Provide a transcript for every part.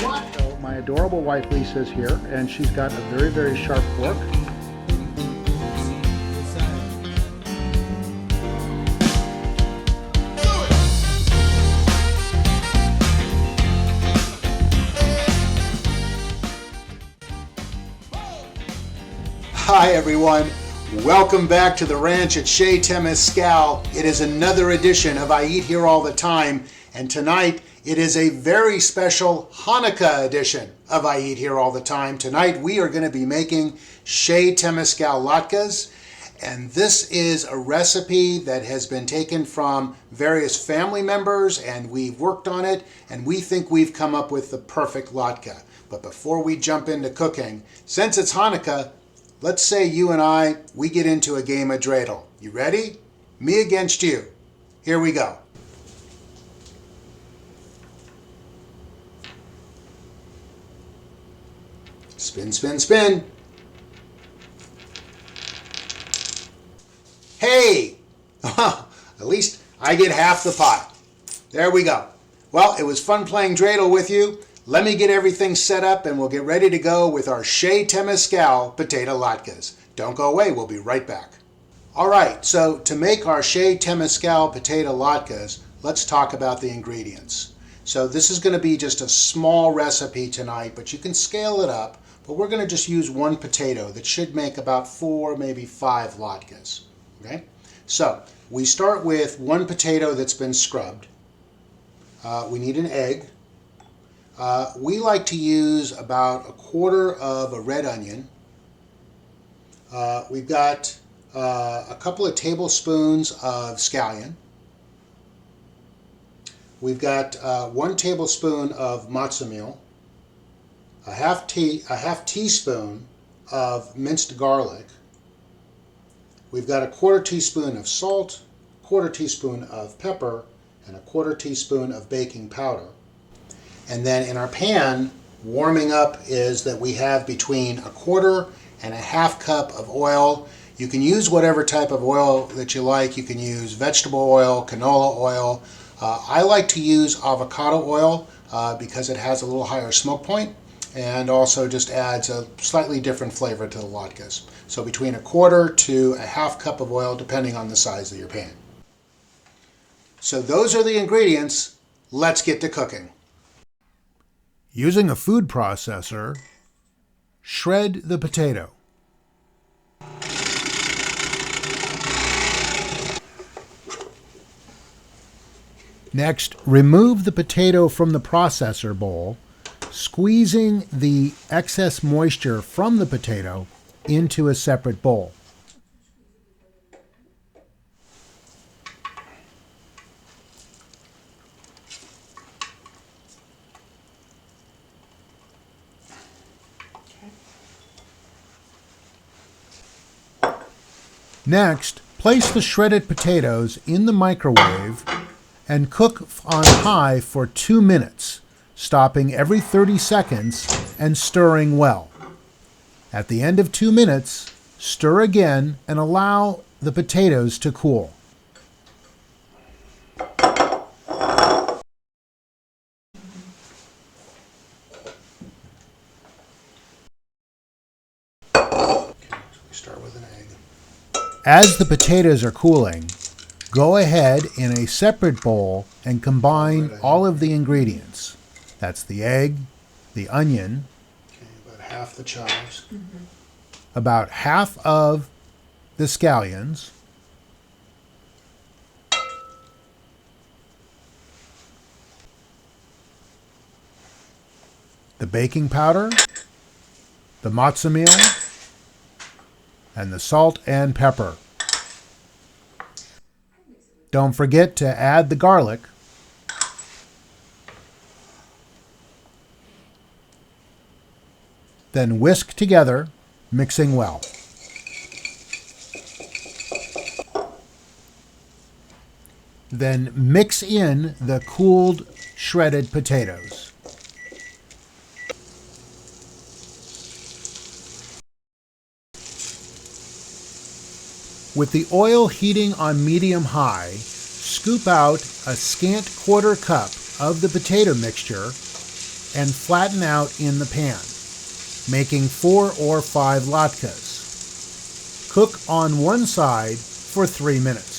What? So my adorable wife Lisa is here, and she's got a very, very sharp fork. Hi everyone, welcome back to the ranch at Chez Temescal. It is another edition of I Eat Here All the Time, and tonight it is a very special Hanukkah edition of I Eat Here All the Time. Tonight we are going to be making Chez Temescal latkes, and this is a recipe that has been taken from various family members, and we've worked on it, and we think we've come up with the perfect latke. But before we jump into cooking, since it's Hanukkah, let's say you and I, we get into a game of dreidel. You ready? Me against you. Here we go. Spin, spin, spin. Hey! At least I get half the pot. There we go. Well, it was fun playing dreidel with you. Let me get everything set up and we'll get ready to go with our Chez Temescal potato latkes. Don't go away, we'll be right back. All right, so to make our Chez Temescal potato latkes, let's talk about the ingredients. So this is going to be just a small recipe tonight, but you can scale it up. But we're going to just use one potato that should make about 4, maybe 5 latkes. Okay? So we start with one potato that's been scrubbed. We need an egg. We like to use about 1/4 of a red onion. We've got a couple of tablespoons of scallion. We've got 1 tablespoon of matzo meal, a half teaspoon of minced garlic. We've got a 1/4 teaspoon of salt, 1/4 teaspoon of pepper, and a 1/4 teaspoon of baking powder. And then in our pan, warming up is that we have between 1/4 and a half cup of oil. You can use whatever type of oil that you like. You can use vegetable oil, canola oil. I like to use avocado oil because it has a little higher smoke point and also just adds a slightly different flavor to the latkes. So between 1/4 to a half cup of oil, depending on the size of your pan. So those are the ingredients. Let's get to cooking. Using a food processor, shred the potato. Next, remove the potato from the processor bowl, squeezing the excess moisture from the potato into a separate bowl. Next, place the shredded potatoes in the microwave and cook on high for 2 minutes, stopping every 30 seconds and stirring well. At the end of 2 minutes, stir again and allow the potatoes to cool. Start with an egg. As the potatoes are cooling, go ahead in a separate bowl and combine all of the ingredients. That's the egg, the onion, About half the chives. about half of the scallions, the baking powder, the matzo meal, and the salt and pepper. Don't forget to add the garlic. Then whisk together, mixing well. Then mix in the cooled shredded potatoes. With the oil heating on medium-high, scoop out a scant 1/4 cup of the potato mixture and flatten out in the pan, making 4 or 5 latkes. Cook on one side for 3 minutes.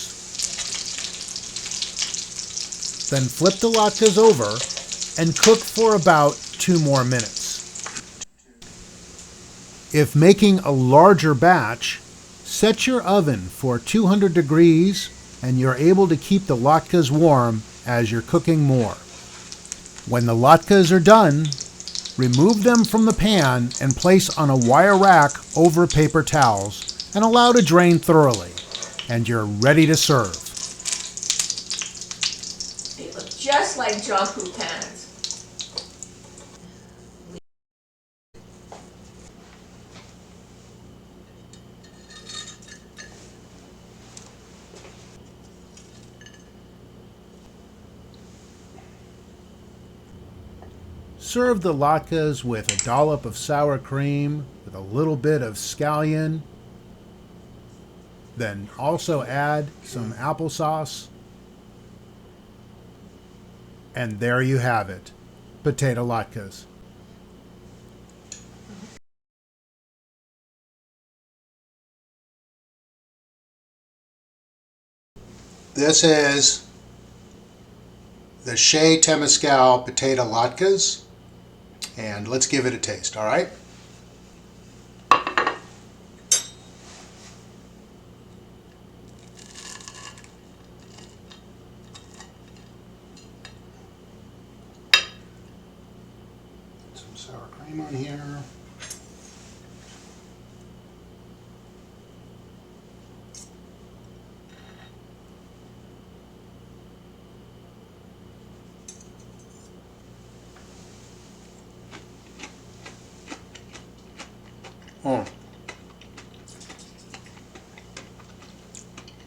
Then flip the latkes over and cook for about 2 more minutes. If making a larger batch, set your oven for 200 degrees and you're able to keep the latkes warm as you're cooking more. When the latkes are done, remove them from the pan and place on a wire rack over paper towels and allow to drain thoroughly, and you're ready to serve. They look just like jongku pans. Serve the latkes with a dollop of sour cream with a little bit of scallion. Then also add some applesauce. And there you have it, potato latkes. This is the Chez Temescal potato latkes, and let's give it a taste, all right? Some sour cream on here. Oh.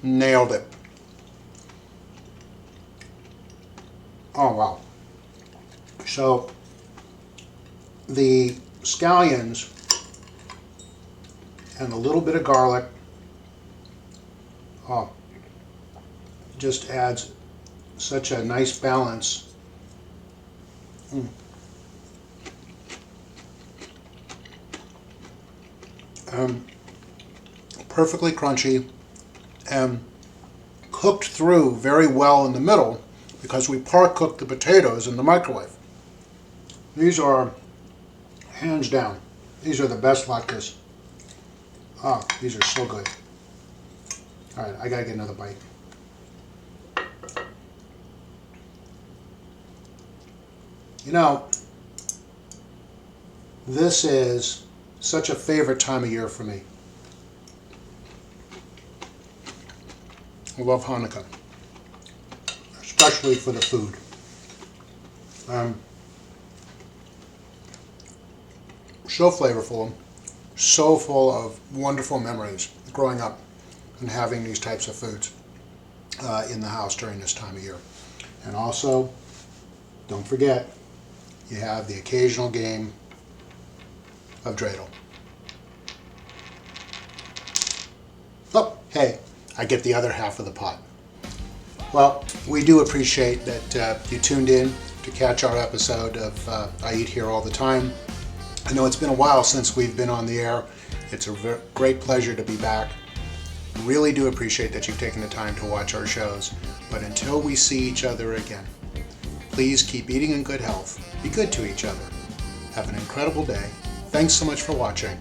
Nailed it. Oh, wow. So, the scallions and a little bit of garlic just adds such a nice balance. Perfectly crunchy and cooked through very well in the middle because we part cooked the potatoes in the microwave. These are, hands down, these are the best latkes. These are so good. All right, I gotta get another bite. You know, this is such a favorite time of year for me. I love Hanukkah, especially for the food. So flavorful, so full of wonderful memories growing up and having these types of foods in the house during this time of year. And also, don't forget, you have the occasional game of dreidel. Oh, hey, I get the other half of the pot. Well, we do appreciate that you tuned in to catch our episode of I Eat Here All the Time. I know it's been a while since we've been on the air. It's a great pleasure to be back. Really do appreciate that you've taken the time to watch our shows. But until we see each other again, please keep eating in good health. Be good to each other. Have an incredible day. Thanks so much for watching.